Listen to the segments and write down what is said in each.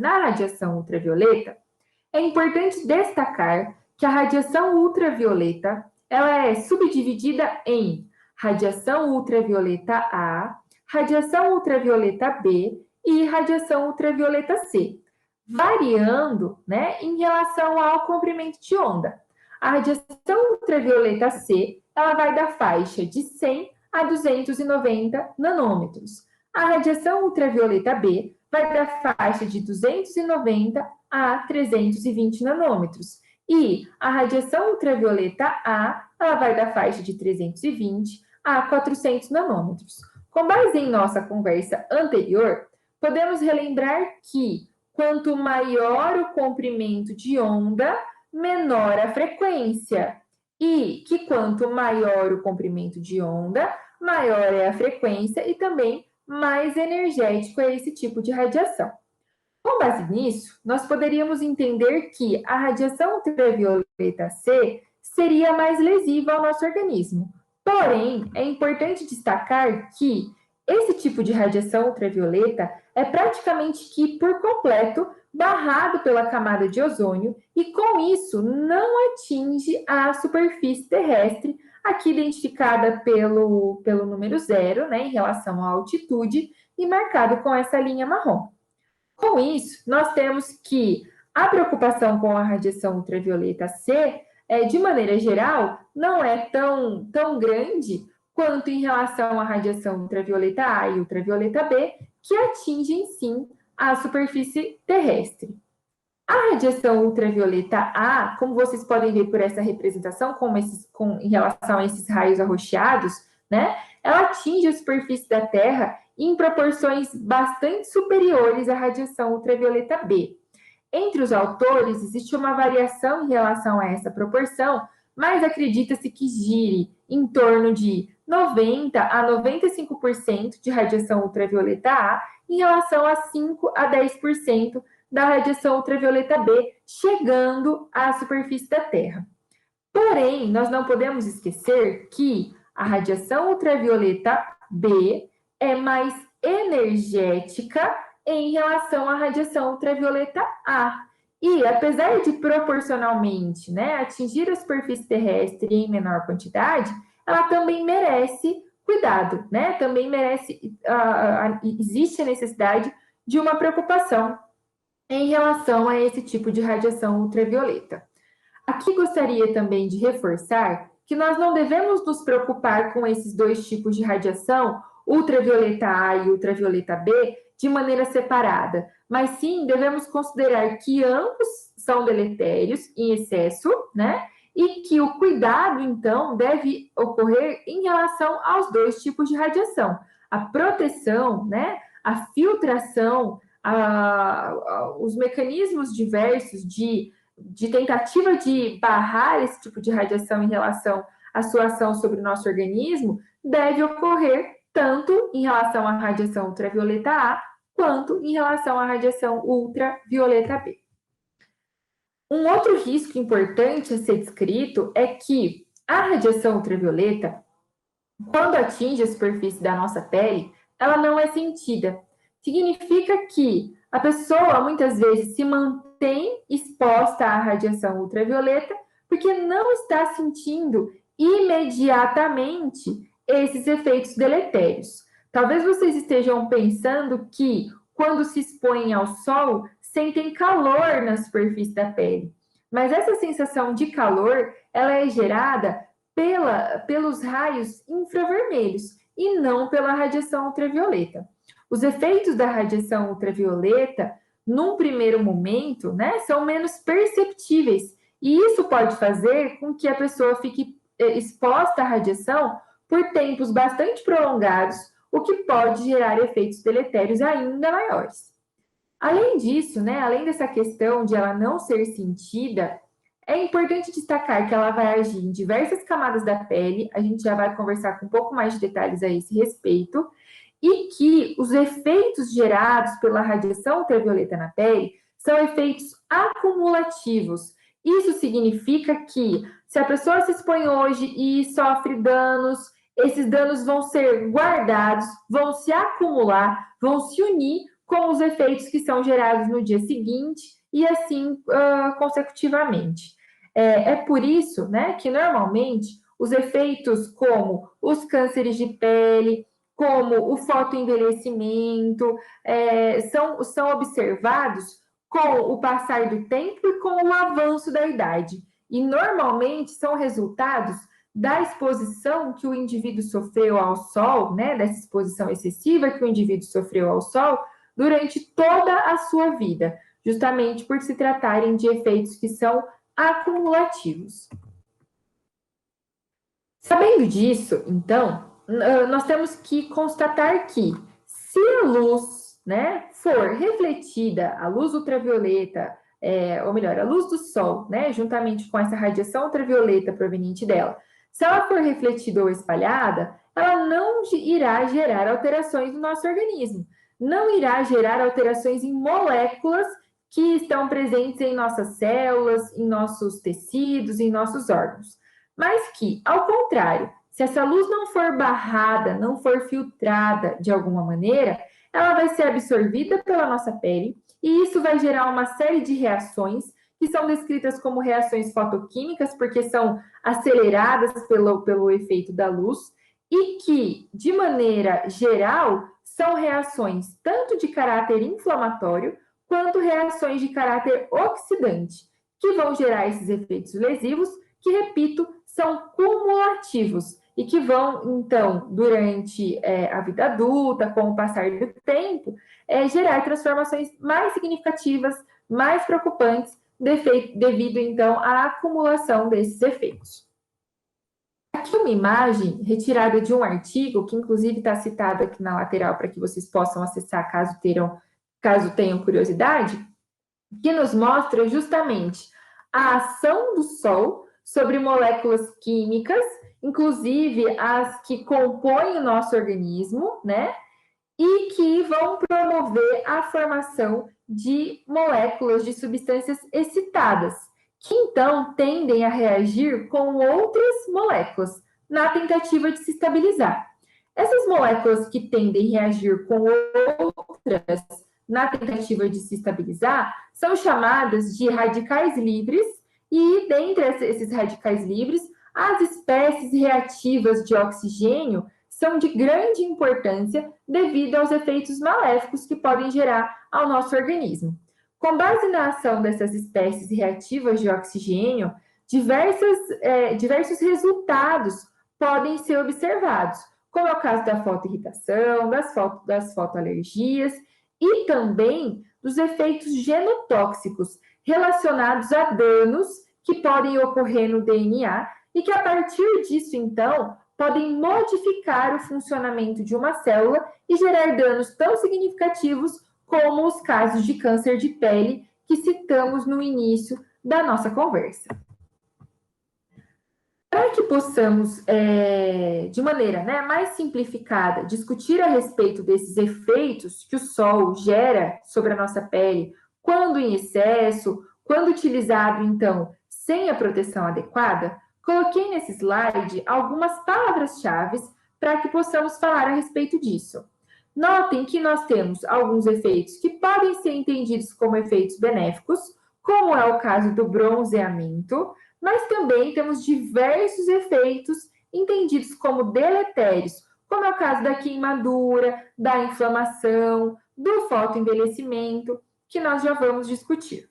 na radiação ultravioleta, é importante destacar que a radiação ultravioleta ela é subdividida em radiação ultravioleta A, radiação ultravioleta B e radiação ultravioleta C, variando, né, em relação ao comprimento de onda. A radiação ultravioleta C ela vai da faixa de 100 a 290 nanômetros. A radiação ultravioleta B vai da faixa de 290 a 320 nanômetros. E a radiação ultravioleta A ela vai da faixa de 320 a 400 nanômetros. Com base em nossa conversa anterior, podemos relembrar que quanto maior o comprimento de onda, menor a frequência. E que quanto maior o comprimento de onda, maior é a frequência e também mais energético é esse tipo de radiação. Com base nisso, nós poderíamos entender que a radiação ultravioleta C seria mais lesiva ao nosso organismo. Porém, é importante destacar que esse tipo de radiação ultravioleta é praticamente que por completo barrado pela camada de ozônio e com isso não atinge a superfície terrestre, aqui identificada pelo número 0, né, em relação à altitude e marcado com essa linha marrom. Com isso, nós temos que a preocupação com a radiação ultravioleta C, de maneira geral, não é tão grande quanto em relação à radiação ultravioleta A e ultravioleta B, que atingem, sim, a superfície terrestre. A radiação ultravioleta A, como vocês podem ver por essa representação, em relação a esses raios arroxeados, né, ela atinge a superfície da Terra em proporções bastante superiores à radiação ultravioleta B. Entre os autores, existe uma variação em relação a essa proporção, mas acredita-se que gire em torno de 90 a 95% de radiação ultravioleta A em relação a 5 a 10% da radiação ultravioleta B, chegando à superfície da Terra. Porém, nós não podemos esquecer que a radiação ultravioleta B é mais energética em relação à radiação ultravioleta A. E, apesar de proporcionalmente, né, atingir a superfície terrestre em menor quantidade, ela também merece cuidado, né? Também merece, existe a necessidade de uma preocupação em relação a esse tipo de radiação ultravioleta. Aqui gostaria também de reforçar que nós não devemos nos preocupar com esses dois tipos de radiação, ultravioleta A e ultravioleta B, de maneira separada, mas sim devemos considerar que ambos são deletérios em excesso, né? E que o cuidado, então, deve ocorrer em relação aos dois tipos de radiação. A proteção, né? A filtração, os mecanismos diversos de tentativa de barrar esse tipo de radiação em relação à sua ação sobre o nosso organismo deve ocorrer tanto em relação à radiação ultravioleta A quanto em relação à radiação ultravioleta B. Um outro risco importante a ser descrito é que a radiação ultravioleta, quando atinge a superfície da nossa pele, ela não é sentida. Significa que a pessoa muitas vezes se mantém exposta à radiação ultravioleta porque não está sentindo imediatamente esses efeitos deletérios. Talvez vocês estejam pensando que quando se expõem ao sol, sentem calor na superfície da pele. Mas essa sensação de calor, ela é gerada pelos raios infravermelhos e não pela radiação ultravioleta. Os efeitos da radiação ultravioleta, num primeiro momento, né, são menos perceptíveis. E isso pode fazer com que a pessoa fique exposta à radiação por tempos bastante prolongados, o que pode gerar efeitos deletérios ainda maiores. Além disso, né, além dessa questão de ela não ser sentida, é importante destacar que ela vai agir em diversas camadas da pele, a gente já vai conversar com um pouco mais de detalhes a esse respeito, e que os efeitos gerados pela radiação ultravioleta na pele são efeitos acumulativos. Isso significa que se a pessoa se expõe hoje e sofre danos, esses danos vão ser guardados, vão se acumular, vão se unir com os efeitos que são gerados no dia seguinte e assim consecutivamente. É por isso, né, que normalmente os efeitos como os cânceres de pele, como o fotoenvelhecimento, são observados com o passar do tempo e com o avanço da idade. E normalmente são resultados da exposição que o indivíduo sofreu ao sol, né, dessa exposição excessiva que o indivíduo sofreu ao sol durante toda a sua vida, justamente por se tratarem de efeitos que são acumulativos. Sabendo disso, então, nós temos que constatar que se a luz, né, for refletida, a luz ultravioleta, ou melhor, a luz do sol, né, juntamente com essa radiação ultravioleta proveniente dela, se ela for refletida ou espalhada, ela não irá gerar alterações no nosso organismo, não irá gerar alterações em moléculas que estão presentes em nossas células, em nossos tecidos, em nossos órgãos. Mas que, ao contrário, se essa luz não for barrada, não for filtrada de alguma maneira, ela vai ser absorvida pela nossa pele e isso vai gerar uma série de reações que são descritas como reações fotoquímicas, porque são aceleradas pelo efeito da luz e que, de maneira geral, são reações tanto de caráter inflamatório quanto reações de caráter oxidante, que vão gerar esses efeitos lesivos, que, repito, são cumulativos e que vão, então, durante a vida adulta, com o passar do tempo, gerar transformações mais significativas, mais preocupantes, devido, então, à acumulação desses efeitos. Aqui uma imagem retirada de um artigo, que inclusive está citado aqui na lateral para que vocês possam acessar caso tenham curiosidade, que nos mostra justamente a ação do Sol sobre moléculas químicas, inclusive as que compõem o nosso organismo, né? E que vão promover a formação de moléculas de substâncias excitadas, que então tendem a reagir com outras moléculas na tentativa de se estabilizar. Essas moléculas que tendem a reagir com outras na tentativa de se estabilizar são chamadas de radicais livres, e dentre esses radicais livres, as espécies reativas de oxigênio são de grande importância devido aos efeitos maléficos que podem gerar ao nosso organismo. Com base na ação dessas espécies reativas de oxigênio, diversos resultados podem ser observados, como é o caso da fotoirritação, das fotoalergias e também dos efeitos genotóxicos relacionados a danos que podem ocorrer no DNA e que, a partir disso, então, podem modificar o funcionamento de uma célula e gerar danos tão significativos como os casos de câncer de pele que citamos no início da nossa conversa. Para que possamos, de maneira mais simplificada, discutir a respeito desses efeitos que o sol gera sobre a nossa pele, quando em excesso, quando utilizado, então, sem a proteção adequada, coloquei nesse slide algumas palavras-chave para que possamos falar a respeito disso. Notem que nós temos alguns efeitos que podem ser entendidos como efeitos benéficos, como é o caso do bronzeamento, mas também temos diversos efeitos entendidos como deletérios, como é o caso da queimadura, da inflamação, do fotoenvelhecimento, que nós já vamos discutir.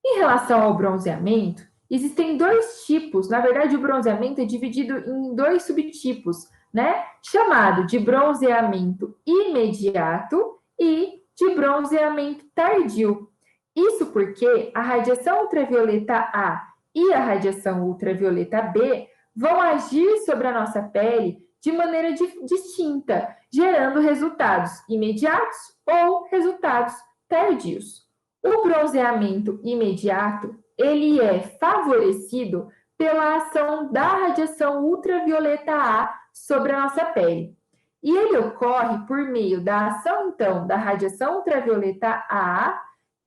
Em relação ao bronzeamento, existem dois tipos, na verdade o bronzeamento é dividido em dois subtipos, né? Chamado de bronzeamento imediato e de bronzeamento tardio. Isso porque a radiação ultravioleta A e a radiação ultravioleta B vão agir sobre a nossa pele de maneira distinta, gerando resultados imediatos ou resultados tardios. O bronzeamento imediato, ele é favorecido pela ação da radiação ultravioleta A sobre a nossa pele. E ele ocorre por meio da ação, então, da radiação ultravioleta A,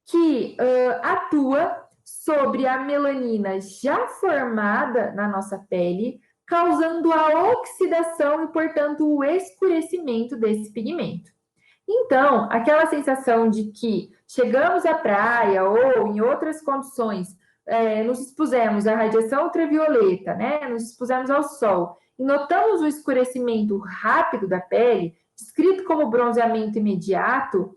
que atua sobre a melanina já formada na nossa pele, causando a oxidação e, portanto, o escurecimento desse pigmento. Então, aquela sensação de que chegamos à praia ou em outras condições, nos expusemos à radiação ultravioleta, né? Nos expusemos ao sol e notamos o escurecimento rápido da pele, descrito como bronzeamento imediato,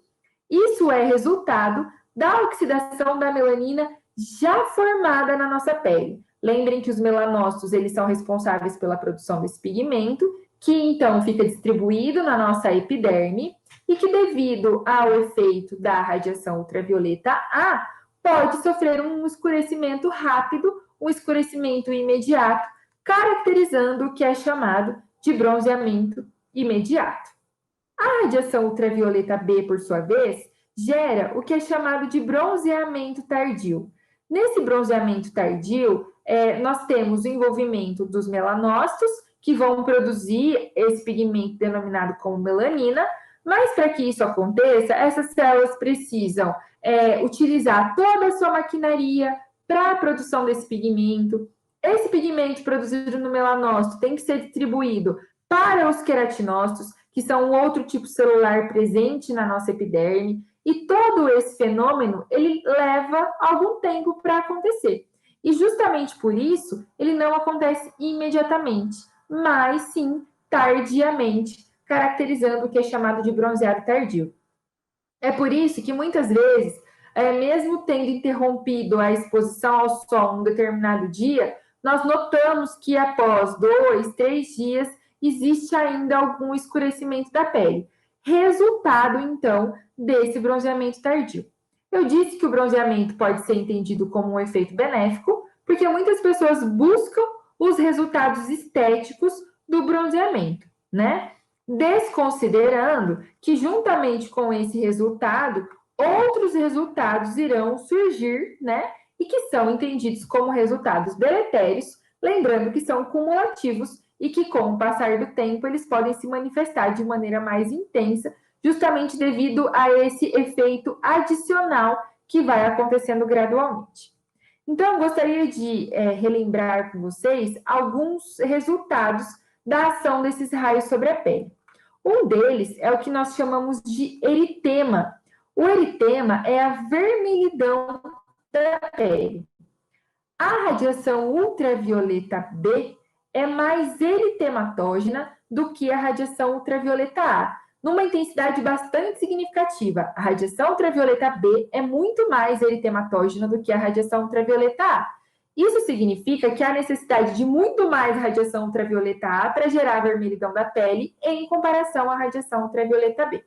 isso é resultado da oxidação da melanina já formada na nossa pele. Lembrem que os melanócitos eles são responsáveis pela produção desse pigmento, que então fica distribuído na nossa epiderme e que, devido ao efeito da radiação ultravioleta A, pode sofrer um escurecimento rápido, um escurecimento imediato, caracterizando o que é chamado de bronzeamento imediato. A radiação ultravioleta B, por sua vez, gera o que é chamado de bronzeamento tardio. Nesse bronzeamento tardio, nós temos o envolvimento dos melanócitos, que vão produzir esse pigmento denominado como melanina, mas para que isso aconteça, essas células precisam utilizar toda a sua maquinaria para a produção desse pigmento. Esse pigmento produzido no melanócito tem que ser distribuído para os queratinócitos, que são um outro tipo celular presente na nossa epiderme, e todo esse fenômeno, ele leva algum tempo para acontecer. E justamente por isso, ele não acontece imediatamente, mas sim tardiamente, caracterizando o que é chamado de bronzeado tardio. É por isso que muitas vezes, mesmo tendo interrompido a exposição ao sol um determinado dia, nós notamos que após 2, 3 dias existe ainda algum escurecimento da pele. Resultado, então, desse bronzeamento tardio. Eu disse que o bronzeamento pode ser entendido como um efeito benéfico, porque muitas pessoas buscam os resultados estéticos do bronzeamento, né? Desconsiderando que, juntamente com esse resultado, outros resultados irão surgir, né? E que são entendidos como resultados deletérios, lembrando que são cumulativos e que, com o passar do tempo, eles podem se manifestar de maneira mais intensa, justamente devido a esse efeito adicional que vai acontecendo gradualmente. Então, eu gostaria de relembrar com vocês alguns resultados da ação desses raios sobre a pele. Um deles é o que nós chamamos de eritema. O eritema é a vermelhidão da pele. A radiação ultravioleta B é mais eritematógena do que a radiação ultravioleta A, numa intensidade bastante significativa. A radiação ultravioleta B é muito mais eritematógena do que a radiação ultravioleta A. Isso significa que há necessidade de muito mais radiação ultravioleta A para gerar a vermelhidão da pele em comparação à radiação ultravioleta B.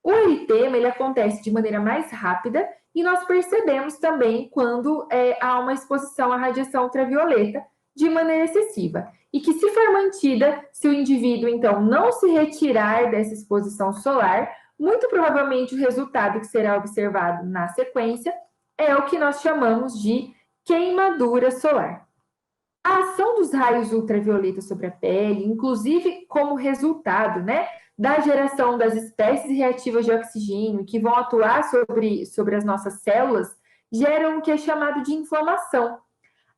O eritema ele acontece de maneira mais rápida e nós percebemos também quando há uma exposição à radiação ultravioleta de maneira excessiva. E que, se for mantida, se o indivíduo, então, não se retirar dessa exposição solar, muito provavelmente o resultado que será observado na sequência é o que nós chamamos de queimadura solar. A ação dos raios ultravioleta sobre a pele, inclusive como resultado, né, da geração das espécies reativas de oxigênio que vão atuar sobre as nossas células, geram o que é chamado de inflamação.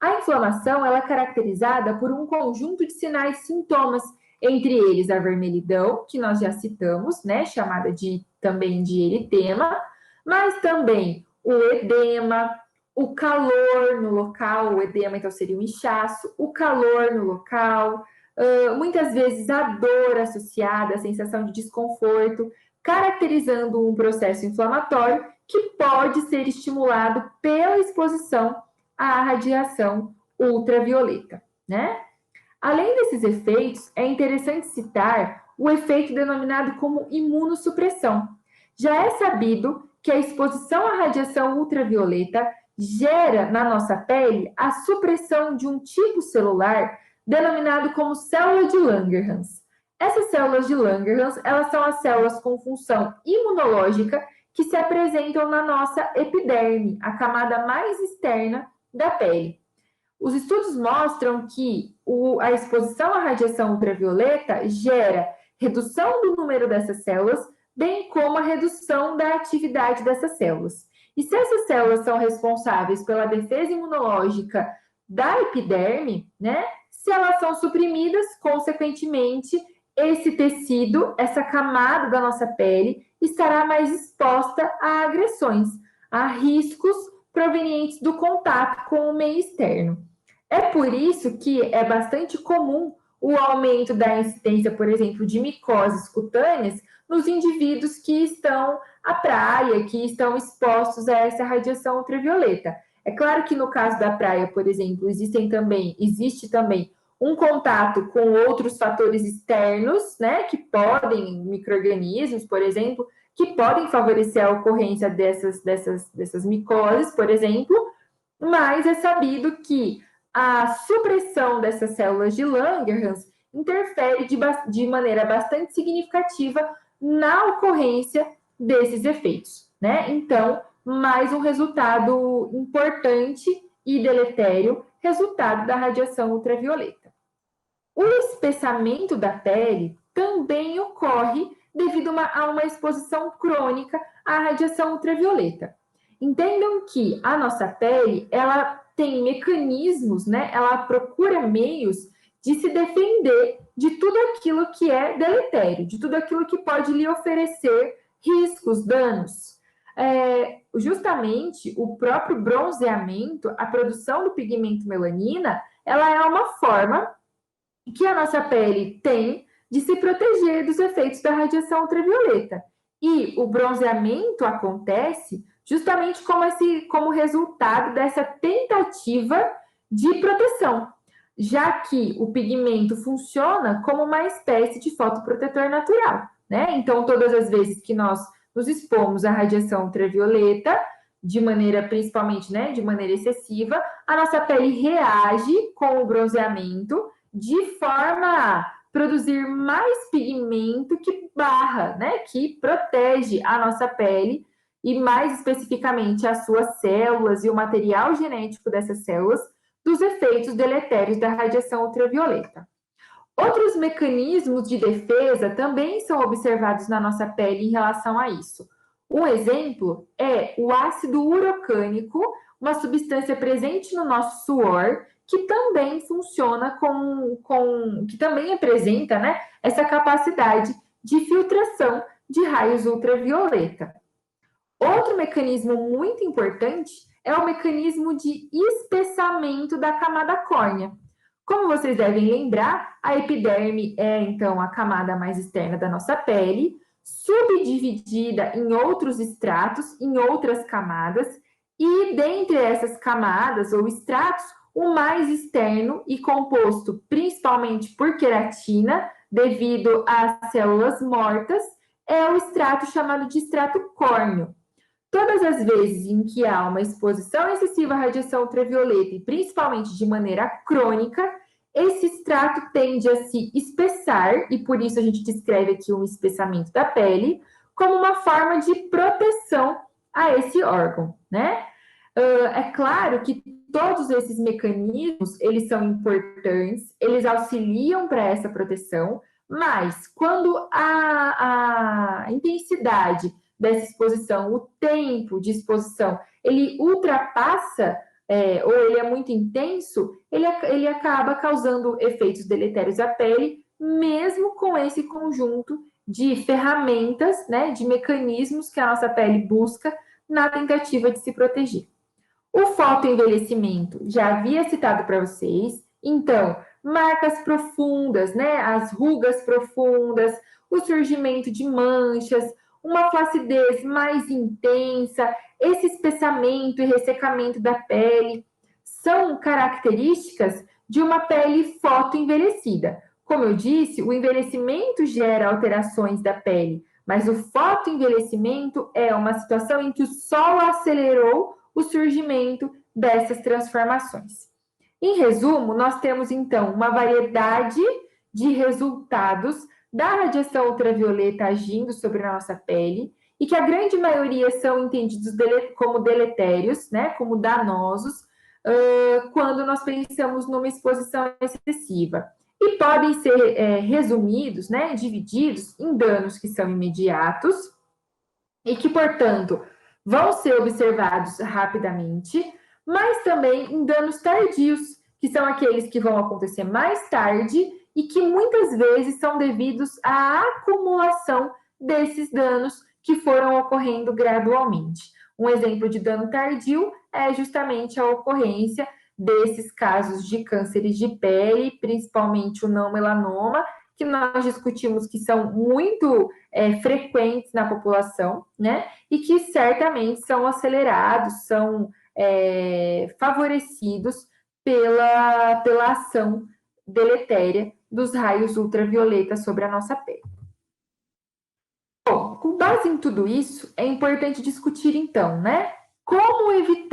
A inflamação ela é caracterizada por um conjunto de sinais e sintomas, entre eles a vermelhidão, que nós já citamos, né, chamada também de eritema, mas também o edema, o calor no local, o edema então seria um inchaço, o calor no local, muitas vezes a dor associada, a sensação de desconforto, caracterizando um processo inflamatório que pode ser estimulado pela exposição à radiação ultravioleta, né? Além desses efeitos, é interessante citar o efeito denominado como imunossupressão. Já é sabido que a exposição à radiação ultravioleta gera na nossa pele a supressão de um tipo celular denominado como célula de Langerhans. Essas células de Langerhans, elas são as células com função imunológica que se apresentam na nossa epiderme, a camada mais externa da pele. Os estudos mostram que a exposição à radiação ultravioleta gera redução do número dessas células, bem como a redução da atividade dessas células. E se essas células são responsáveis pela defesa imunológica da epiderme, né? Se elas são suprimidas, consequentemente, esse tecido, essa camada da nossa pele, estará mais exposta a agressões, a riscos provenientes do contato com o meio externo. É por isso que é bastante comum o aumento da incidência, por exemplo, de micoses cutâneas nos indivíduos que estão à praia, que estão expostos a essa radiação ultravioleta. É claro que no caso da praia, por exemplo, existe também um contato com outros fatores externos, né, que podem, micro-organismos, por exemplo, que podem favorecer a ocorrência dessas micoses, por exemplo, mas é sabido que a supressão dessas células de Langerhans interfere de maneira bastante significativa na ocorrência desses efeitos, né? Então, mais um resultado importante e deletério, resultado da radiação ultravioleta. O espessamento da pele também ocorre devido a uma exposição crônica à radiação ultravioleta. Entendam que a nossa pele, ela tem mecanismos, né? Ela procura meios de se defender de tudo aquilo que é deletério, de tudo aquilo que pode lhe oferecer riscos, danos. Justamente o próprio bronzeamento, a produção do pigmento melanina, ela é uma forma que a nossa pele tem de se proteger dos efeitos da radiação ultravioleta. E o bronzeamento acontece justamente como resultado dessa tentativa de proteção, já que o pigmento funciona como uma espécie de fotoprotetor natural, né? Então, todas as vezes que nós nos expomos à radiação ultravioleta, de maneira, principalmente, né, de maneira excessiva, a nossa pele reage com o bronzeamento de forma a produzir mais pigmento que barra, né, que protege a nossa pele e mais especificamente as suas células e o material genético dessas células dos efeitos deletérios da radiação ultravioleta. Outros mecanismos de defesa também são observados na nossa pele em relação a isso. Um exemplo é o ácido urocânico, uma substância presente no nosso suor, que também funciona que também apresenta, né, essa capacidade de filtração de raios ultravioleta. Outro mecanismo muito importante é o mecanismo de espessamento da camada córnea. Como vocês devem lembrar, a epiderme é, então, a camada mais externa da nossa pele, subdividida em outros estratos, em outras camadas, e dentre essas camadas ou estratos, o mais externo e composto principalmente por queratina, devido às células mortas, é o estrato chamado de estrato córneo. Todas as vezes em que há uma exposição excessiva à radiação ultravioleta, e principalmente de maneira crônica, esse extrato tende a se espessar, e por isso a gente descreve aqui um espessamento da pele, como uma forma de proteção a esse órgão, né? É claro que todos esses mecanismos, eles são importantes, eles auxiliam para essa proteção, mas quando a intensidade dessa exposição, o tempo de exposição, ele ultrapassa, ou ele é muito intenso, ele acaba causando efeitos deletérios à pele, mesmo com esse conjunto de ferramentas, né, de mecanismos que a nossa pele busca na tentativa de se proteger. O fotoenvelhecimento, já havia citado para vocês, então, marcas profundas, né, as rugas profundas, o surgimento de manchas, uma flacidez mais intensa, esse espessamento e ressecamento da pele, são características de uma pele fotoenvelhecida. Como eu disse, o envelhecimento gera alterações da pele, mas o fotoenvelhecimento é uma situação em que o sol acelerou o surgimento dessas transformações. Em resumo, nós temos então uma variedade de resultados da radiação ultravioleta agindo sobre a nossa pele e que a grande maioria são entendidos como deletérios, né, como danosos, quando nós pensamos numa exposição excessiva. E podem ser resumidos, né, divididos em danos que são imediatos e que, portanto, vão ser observados rapidamente, mas também em danos tardios, que são aqueles que vão acontecer mais tarde e que muitas vezes são devidos à acumulação desses danos que foram ocorrendo gradualmente. Um exemplo de dano tardio é justamente a ocorrência desses casos de cânceres de pele, principalmente o não melanoma, que nós discutimos que são muito frequentes na população, né? E que certamente são acelerados, são favorecidos pela ação deletéria dos raios ultravioletas sobre a nossa pele. Bom, com base em tudo isso, é importante discutir então, né? Como evitar